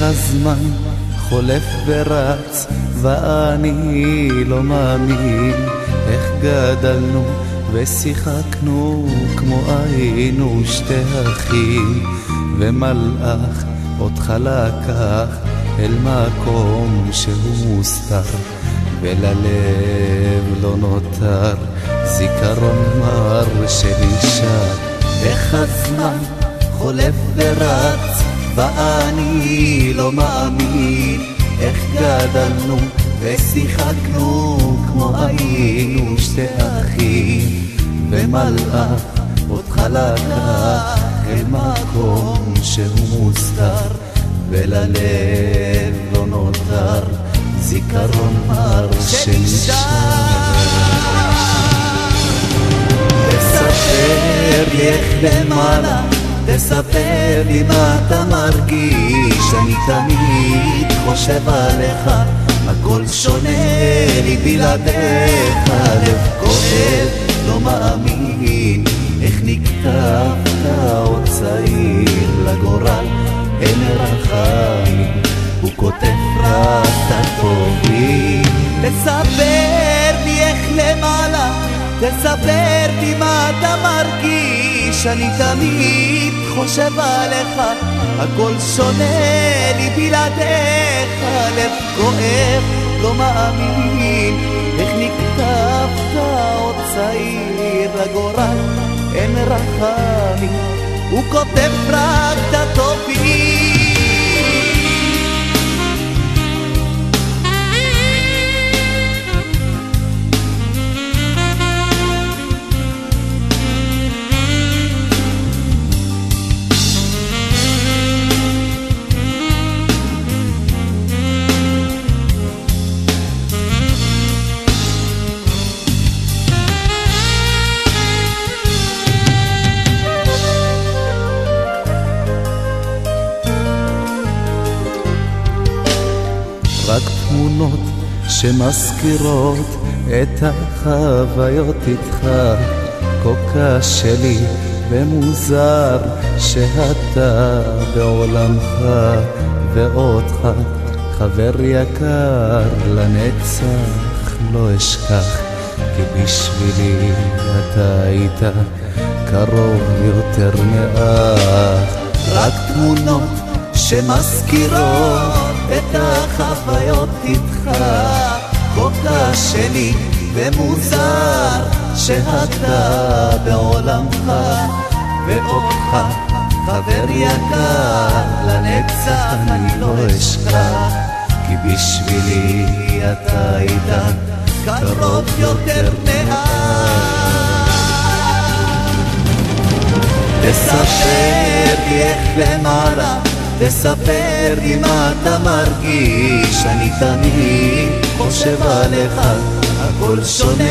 הזמן חולף ורץ ואני לא מאמין איך גדלנו ושיחקנו כמו היינו שתי אחים, ומלאך אותך לקח אל מקום שהוא מוסתר, וללב לא נותר זיכרון מר שנשאר. איך הזמן חולף ורץ ואני לא מאמין איך גדלנו ושיחקנו כמו היינו שתי אחים, ומלאך אותך לקח אל מקום שהוא מוסתר, וללב לא נותר זיכרון מר שנשאר. תספר לי איך למעלה, תספר לי מה אתה מרגיש, אני תמיד חושב עליך, הכל שונה לי בלעדיך, לב כואב לא מאמין איך נקטפת עוד צעיר לגורל, אין רחמים הוא כותב רק את הטובים. תספר לי איך למעלה, תספר לי מה אתה מרגיש, אני תמיד חושב עליך, הכל שונה לי בלעדיך, לב כואב לא מאמין איך נקטפת עוד צעיר לגורל, אין רחמים הוא כותב רק את הטובים. רק תמונות שמזכירות את החוויות איתך, כה קשה לי ומוזר שאתה בעולמך, ואותך חבר יקר לנצח לא אשכח, כי בשבילי אתה היית קרוב יותר מאח. רק תמונות שמזכירות את החוויות איתך, כה קשה לי ומוזר שאתה בעולמך, ואותך חבר יקר לנצח אני לא אשכח, כי בשבילי אתה היית קרוב יותר מאח. תספר לי איך למעלה, תספר לי מה אתה מרגיש, אני תמיד חושב עליך, הכל שונה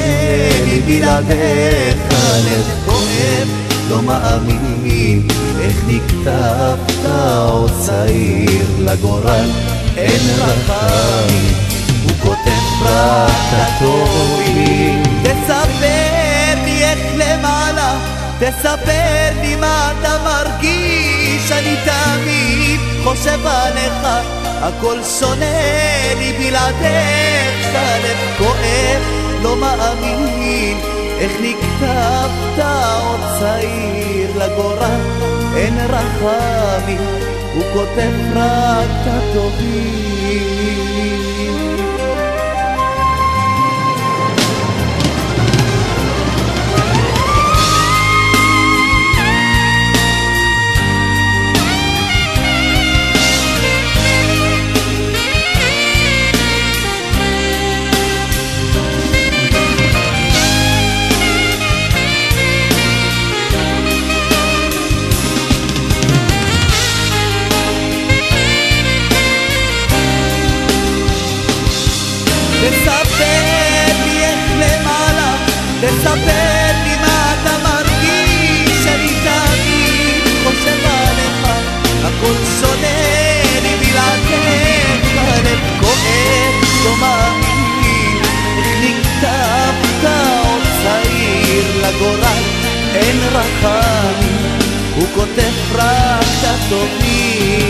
לי בלעדיך, לב כואב לא מאמין איך נקטפת עוד צעיר לגורל, אין רחמים הוא כותב רק את הטובים. תספר לי איך למעלה, תספר לי מה אתה מרגיש, אני תמיד חושב עליך, הכל שונה לי בלעדיך, לב כואב לא מאמין איך נקטפת עוד צעיר לגורל, אין רחמים הוא כותב רק את הטובים. תספר לי איך למעלה, תספר לי מה אתה מרגיש, אני תמיד חושב עליך, הכל שונה לי בלעדיך, לב כואב לא מאמין איך נקטפת עוד צעיר לגורל, אין רחמים הוא כותב רק את הטובים.